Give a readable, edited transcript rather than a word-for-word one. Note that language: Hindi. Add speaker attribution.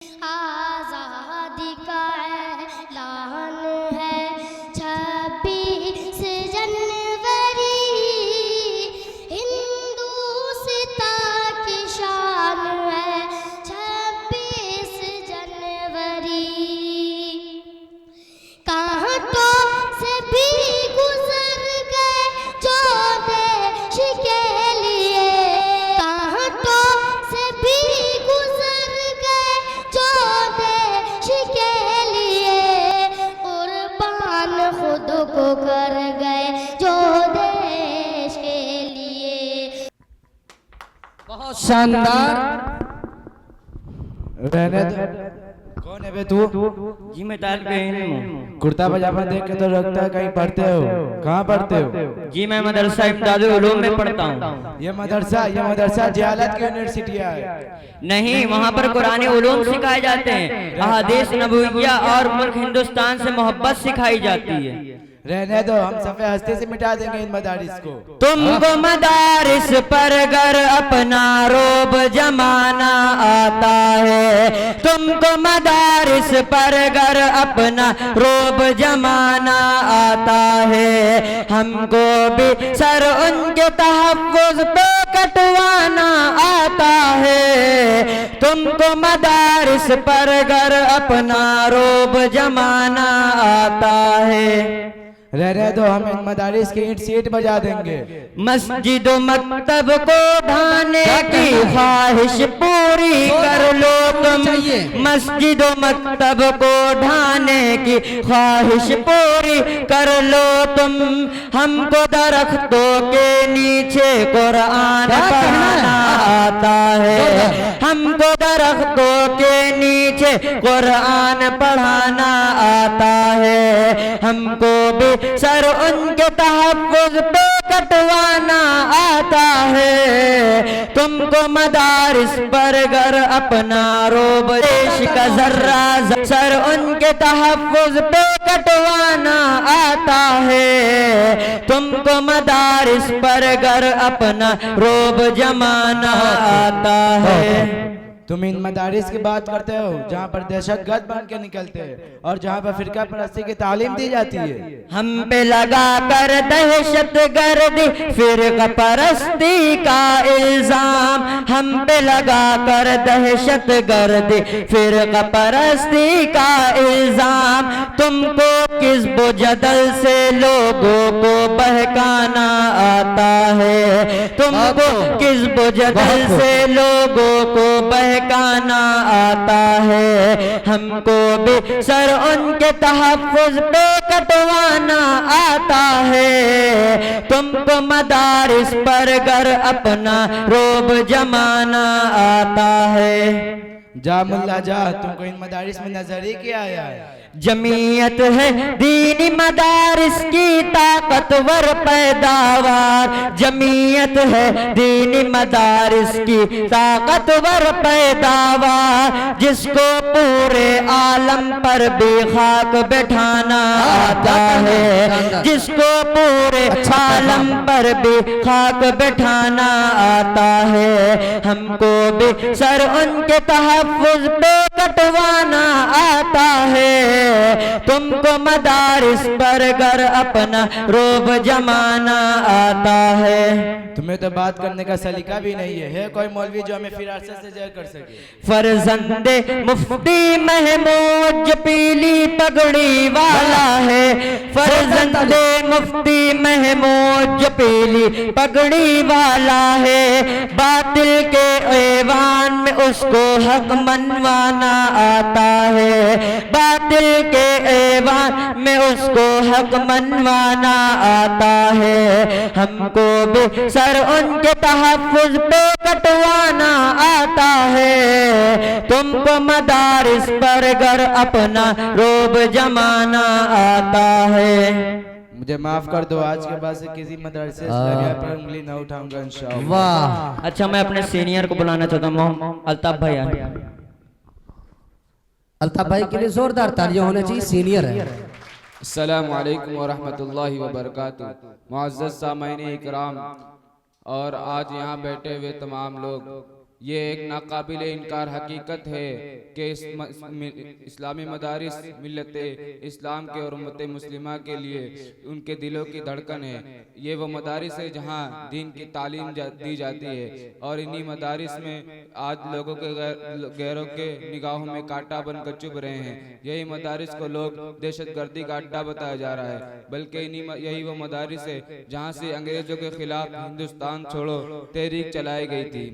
Speaker 1: आज़ादी का ऐलान है 26 जनवरी, हिंदुस्तान की शान है 26 जनवरी। कांटों से भी गुजर गए जो देश के लिए, कांटों से भी गुजर गए जो देश के लिए, कुर्बान खुद को कर गए जो देश के लिए।
Speaker 2: बहुत शानदार।
Speaker 3: रहने दो। कौन है बे तू?
Speaker 4: जी मैं तालिबे इल्म हूँ।
Speaker 3: कुर्ता पजामा देख के तो लगता है कहीं पढ़ते हो। कहाँ पढ़ते हो?
Speaker 4: जी मैं मदरसा इम्दादुल उलूम में पढ़ता हूँ।
Speaker 3: ये मदरसा जहालत की यूनिवर्सिटी है।
Speaker 4: नहीं, वहाँ पर कुरान उलूम सिखाए जाते हैं, अहादीस नबविया और मुल्क हिंदुस्तान से मोहब्बत सिखाई जाती है।
Speaker 3: रहने दो, हम सफ़े हस्ती से मिटा देंगे इन मदारिस को।
Speaker 4: तुमको मदारिस पर गर अपना रोब जमाना आता है, तुमको मदारिस पर गर अपना रोब जमाना आता है, हमको भी सर उनके तहफ़्फ़ुज़ पे कटवाना आता है। तुमको मदारिस पर गर अपना रोब जमाना आता है।
Speaker 3: रहने दो, हम इन मदारिस की ईंट सीट बजा देंगे।
Speaker 4: मस्जिद मकतब को ढाने की ख्वाहिश पूरी कर लो तुम, मस्जिद मकतब को ढाने की ख्वाहिश पूरी कर लो तुम, हमको दरख्तों के नीचे कुरान पढ़ाना आता है, हमको दरख्तों के नीचे कुरान पढ़ाना आता है, हमको भी सर उनके तहफ़्फ़ुज़ पे कटवाना आता है। तुमको मदारिस पर गर अपना रोब देश का जर्रा सर उनके तहफ़्फ़ुज़ पे कटवाना आता है। तुमको मदारिस पर गर अपना रोब जमाना आता है।
Speaker 3: तुम इन मदारिस की बात करते हो जहाँ पर दहशतगर्द बन के निकलते हैं और जहाँ पर फिरका परस्ती की तालीम दी जाती है।
Speaker 4: हम पे लगा कर दहशतगर्दी फिरका परस्ती का इल्जाम, हम पे लगा कर दहशतगर्दी फिरका परस्ती का इल्जाम, तुमको किस्ब जदल से लोगों को बहकाना आता है, तुमको किस्ब जदल से लोगों को बहकाना आता है, हमको भी सर उनके तहफ़्फ़ुज़ पे कटवाना आता है। तुमको मदारिस पर गर अपना रोब जमाना आता है।
Speaker 3: जा मुल्ला जा, तुमको इन मदारिस में नजर ही क्या आया है?
Speaker 4: जमीयत है दीनी मदारिस की ताकतवर पैदावार, जमीयत है दीनी मदारिस की ताकतवर पैदावार, जिसको पूरे आलम पर भी खाक बैठाना आता है, जिसको पूरे आलम पर भी खाक बैठाना आता है, हमको भी सर उनके तहफ़्फ़ुज़ पे कटवाना आता है। तुमको मदारिस पर गर अपना रोब जमाना आता है।
Speaker 3: तुम्हें तो बात करने का सलीका भी नहीं है कोई मौलवी जो हमें फिरासत से जय कर सके?
Speaker 4: फरजंदे मुफ्ती महमूद पीली पगड़ी वाला है, फरजंदे मुफ्ती महमूद पीली पगड़ी वाला है, बातिल के ऐवान में उसको हक मनवाना आता है, बातिल के ऐवान में उसको हक मनवाना आता है, हमको भी सर उनके तहफ़्फ़ुज़ पे कटवाना आता है। तुमको मदारिस पर गर अपना रोब जमाना आता है।
Speaker 3: मुझे माफ कर दो, आज के बाद से किसी मदरसे पर उंगली न उठाऊंगा इंशाअल्लाह।
Speaker 4: वाह, अच्छा मैं अपने सीनियर को बुलाना चाहता हूँ, अल्ताफ भाई।
Speaker 2: अल्ताफ भाई के लिए जोरदार तालियां होनी चाहिए, सीनियर है।
Speaker 5: अस्सलामु अलैकुम व रहमतुल्लाहि व बरकातुहू। मुअज़्ज़ज़ सामाईन इकराम और आज यहाँ बैठे हुए तमाम लोग ये एक नाकाबिल इनकार हकीकत है कि इस्लामी मदारिस मिल्लत इस्लाम के और उम्मत मुस्लिमा के लिए उनके दिलों की धड़कन है। ये वो मदारिस है जहाँ दीन की तालीम दी जाती है और इन्हीं मदारिस में आज लोगों के गैरों के निगाहों में कांटा बनकर चुभ रहे हैं। यही मदारिस को लोग दहशतगर्दी का अड्डा बताया जा रहा है, बल्कि यही वो मदारिस है जहाँ से अंग्रेजों के खिलाफ हिंदुस्तान छोड़ो तहरीक चलाई गई थी।